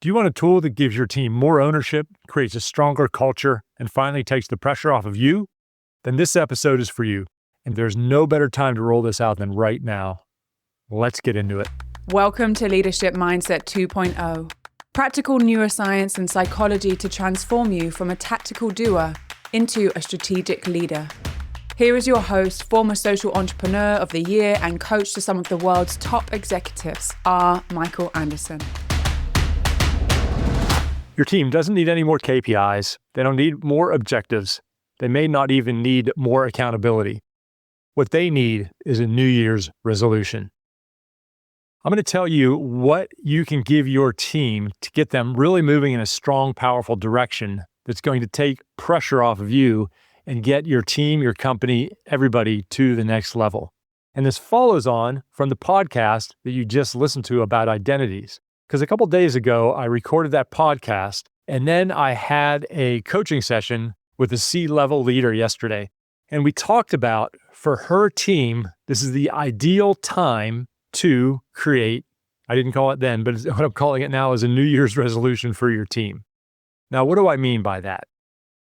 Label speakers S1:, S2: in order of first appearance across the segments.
S1: Do you want a tool that gives your team more ownership, creates a stronger culture, and finally takes the pressure off of you? Then this episode is for you. And there's no better time to roll this out than right now. Let's get into it.
S2: Welcome to Leadership Mindset 2.0. Practical neuroscience and psychology to transform you from a tactical doer into a strategic leader. Here is your host, former social entrepreneur of the year and coach to some of the world's top executives, R. Michael Anderson.
S1: Your team doesn't need any more KPIs. They don't need more objectives. They may not even need more accountability. What they need is a New Year's resolution. I'm going to tell you what you can give your team to get them really moving in a strong, powerful direction that's going to take pressure off of you and get your team, your company, everybody to the next level. And this follows on from the podcast that you just listened to about identities. Because a couple days ago, I recorded that podcast, and then I had a coaching session with a C-level leader yesterday. And we talked about, for her team, this is the ideal time to create, I didn't call it then, but what I'm calling it now is a New Year's resolution for your team. Now, what do I mean by that?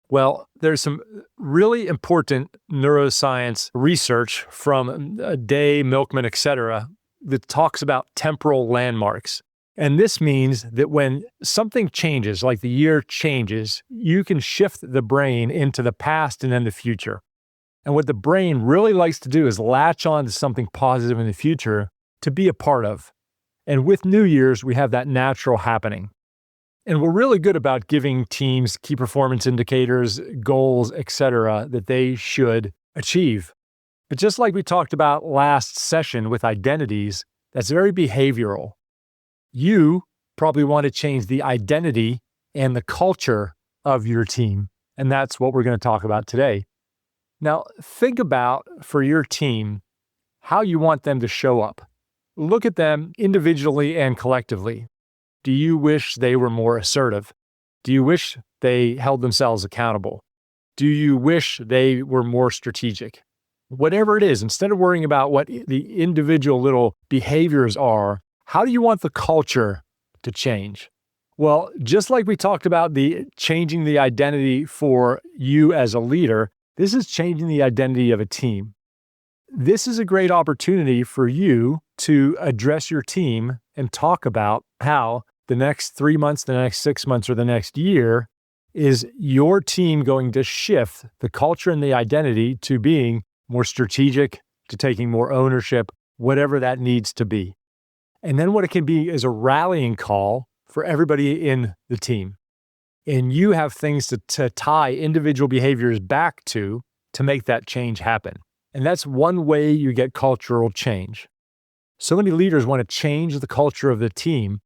S1: Well, there's some really important neuroscience research from Day, Milkman, etc., that talks about temporal landmarks. And this means that when something changes, like the year changes, you can shift the brain into the past and then the future. And what the brain really likes to do is latch on to something positive in the future to be a part of. And with New Year's, we have that natural happening. And we're really good about giving teams key performance indicators, goals, etc., that they should achieve. But just like we talked about last session with identities, that's very behavioral. You probably want to change the identity and the culture of your team. And that's what we're going to talk about today. Now, think about, for your team, how you want them to show up. Look at them individually and collectively. Do you wish they were more assertive? Do you wish they held themselves accountable? Do you wish they were more strategic? Whatever it is, instead of worrying about what the individual little behaviors are, how do you want the culture to change? Well, just like we talked about the changing the identity for you as a leader, this is changing the identity of a team. This is a great opportunity for you to address your team and talk about how the next 3 months, the next 6 months, or the next year is your team going to shift the culture and the identity to being more strategic, to taking more ownership, whatever that needs to be. And then what it can be is a rallying call for everybody in the team. And you have things to tie individual behaviors back to make that change happen. And that's one way you get cultural change. So many leaders want to change the culture of the team,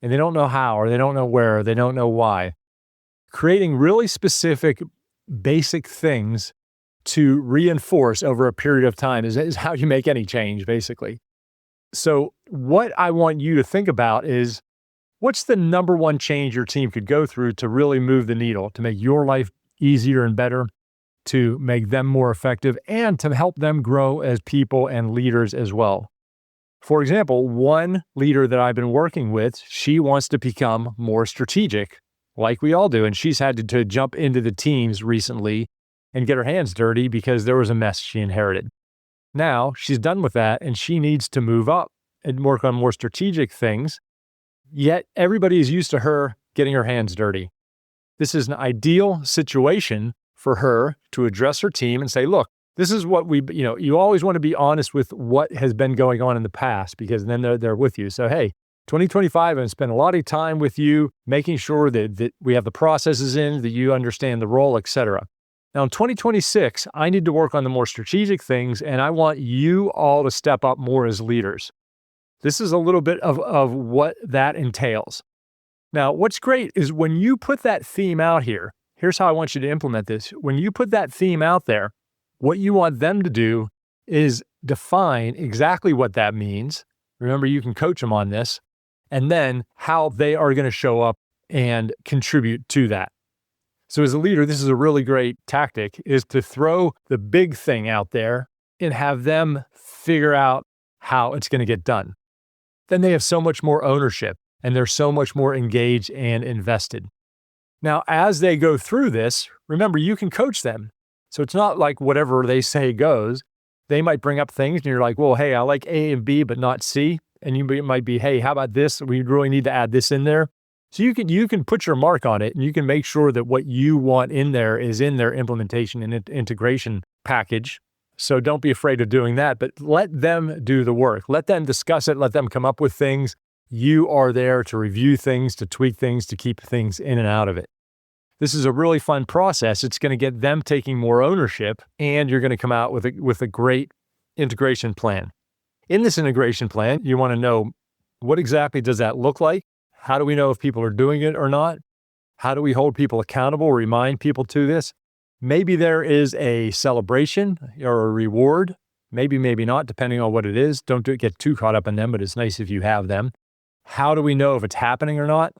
S1: and they don't know how, or they don't know where, or they don't know why. Creating really specific, basic things to reinforce over a period of time is how you make any change, basically. So what I want you to think about is, what's the number one change your team could go through to really move the needle, to make your life easier and better, to make them more effective, and to help them grow as people and leaders as well. For example, one leader that I've been working with, she wants to become more strategic, like we all do, and she's had to jump into the teams recently and get her hands dirty because there was a mess she inherited. Now she's done with that and she needs to move up and work on more strategic things, yet everybody is used to her getting her hands dirty. This is an ideal situation for her to address her team and say, look, this is what you always want to be honest with what has been going on in the past, because then they're with you. So, hey, 2025, I'm going to spend a lot of time with you, making sure that we have the processes in, that you understand the role, etc. Now, in 2026, I need to work on the more strategic things, and I want you all to step up more as leaders. This is a little bit of what that entails. Now, what's great is when you put that theme out here, here's how I want you to implement this. When you put that theme out there, what you want them to do is define exactly what that means. Remember, you can coach them on this, and then how they are going to show up and contribute to that. So as a leader, this is a really great tactic, is to throw the big thing out there and have them figure out how it's going to get done. Then they have so much more ownership. and they're so much more engaged and invested. Now, as they go through this, remember, you can coach them. So it's not like whatever they say goes. They might bring up things and you're like, well, hey, I like A and B, but not C. And you might be, hey, how about this? We really need to add this in there. So you can put your mark on it, and you can make sure that what you want in there is in their implementation and integration package. So don't be afraid of doing that, but let them do the work. Let them discuss it. Let them come up with things. You are there to review things, to tweak things, to keep things in and out of it. This is a really fun process. It's going to get them taking more ownership, and you're going to come out with a great integration plan. In this integration plan, you want to know, what exactly does that look like? How do we know if people are doing it or not? How do we hold people accountable, remind people to this? Maybe there is a celebration or a reward. Maybe not, depending on what it is. Don't get too caught up in them, but it's nice if you have them. How do we know if it's happening or not?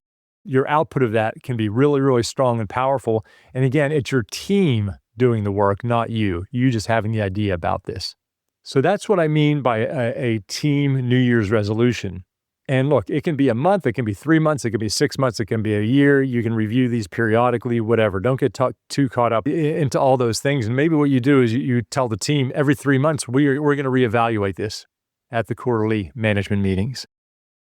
S1: Your output of that can be really, really strong and powerful. And again, it's your team doing the work, not you. You just having the idea about this. So that's what I mean by a team New Year's resolution. And look, it can be a month, it can be 3 months, it can be 6 months, it can be a year. You can review these periodically, whatever. Don't get too caught up into all those things. And maybe what you do is you tell the team every 3 months, we're going to reevaluate this at the quarterly management meetings.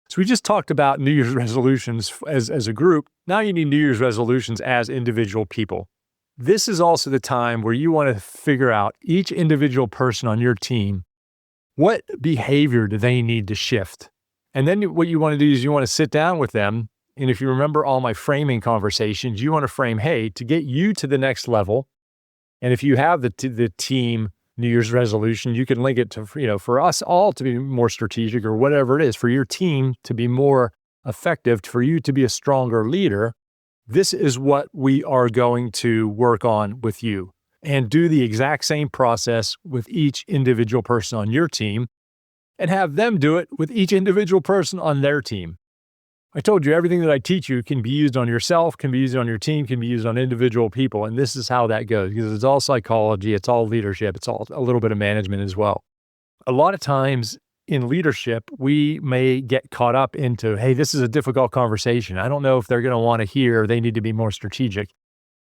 S1: So we just talked about New Year's resolutions as a group. Now you need New Year's resolutions as individual people. This is also the time where you want to figure out each individual person on your team, what behavior do they need to shift? And then what you want to do is you want to sit down with them. And if you remember all my framing conversations, you want to frame, hey, to get you to the next level. And if you have the team New Year's resolution, you can link it to, for us all to be more strategic or whatever it is, for your team to be more effective, for you to be a stronger leader. This is what we are going to work on with you, and do the exact same process with each individual person on your team, and have them do it with each individual person on their team. I told you everything that I teach you can be used on yourself, can be used on your team, can be used on individual people. And this is how that goes, because it's all psychology, it's all leadership, it's all a little bit of management as well. A lot of times in leadership, we may get caught up into, hey, this is a difficult conversation. I don't know if they're going to want to hear, they need to be more strategic.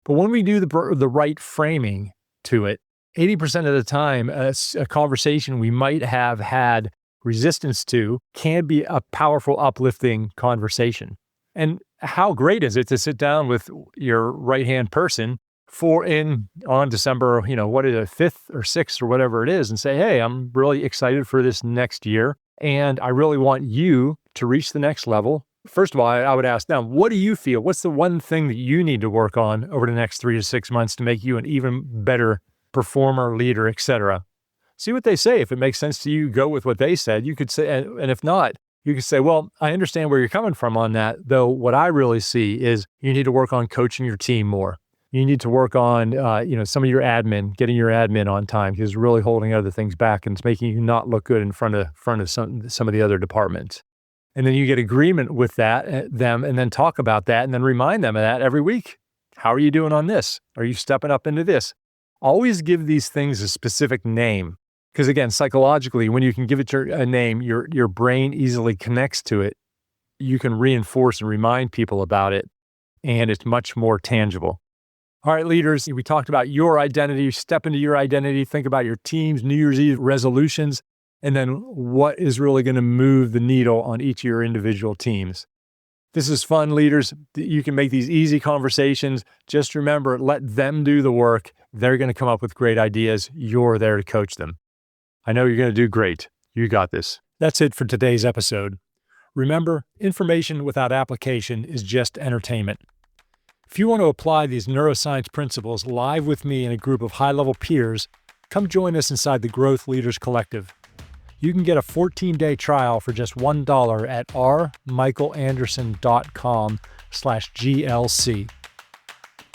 S1: But when we do the right framing to it, 80% of the time, a conversation we might have had resistance to can be a powerful, uplifting conversation. And how great is it to sit down with your right-hand person on December, what is it, 5th or 6th or whatever it is, and say, hey, I'm really excited for this next year, and I really want you to reach the next level. First of all, I would ask them, what do you feel? What's the one thing that you need to work on over the next 3 to 6 months to make you an even better performer, leader, etc.? See what they say. If it makes sense to you, go with what they said. You could say, and if not, you could say, well, I understand where you're coming from on that, though what I really see is you need to work on coaching your team more. You need to work on, some of your admin, getting your admin on time, because it's really holding other things back and it's making you not look good in front of some of the other departments. And then you get agreement with them, and then talk about that, and then remind them of that every week. How are you doing on this? Are you stepping up into this? Always give these things a specific name, because again, psychologically, when you can give it a name, your brain easily connects to it. You can reinforce and remind people about it, and it's much more tangible. All right, leaders, we talked about your identity. Step into your identity. Think about your team's New Year's Eve resolutions, and then what is really going to move the needle on each of your individual teams. This is fun, leaders. You can make these easy conversations. Just remember, let them do the work. They're going to come up with great ideas. You're there to coach them. I know you're going to do great. You got this. That's it for today's episode. Remember, information without application is just entertainment. If you want to apply these neuroscience principles live with me in a group of high-level peers, come join us inside the Growth Leaders Collective. You can get a 14-day trial for just $1 at rmichaelanderson.com/GLC.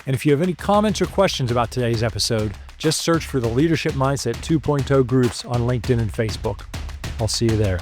S1: And if you have any comments or questions about today's episode, just search for the Leadership Mindset 2.0 groups on LinkedIn and Facebook. I'll see you there.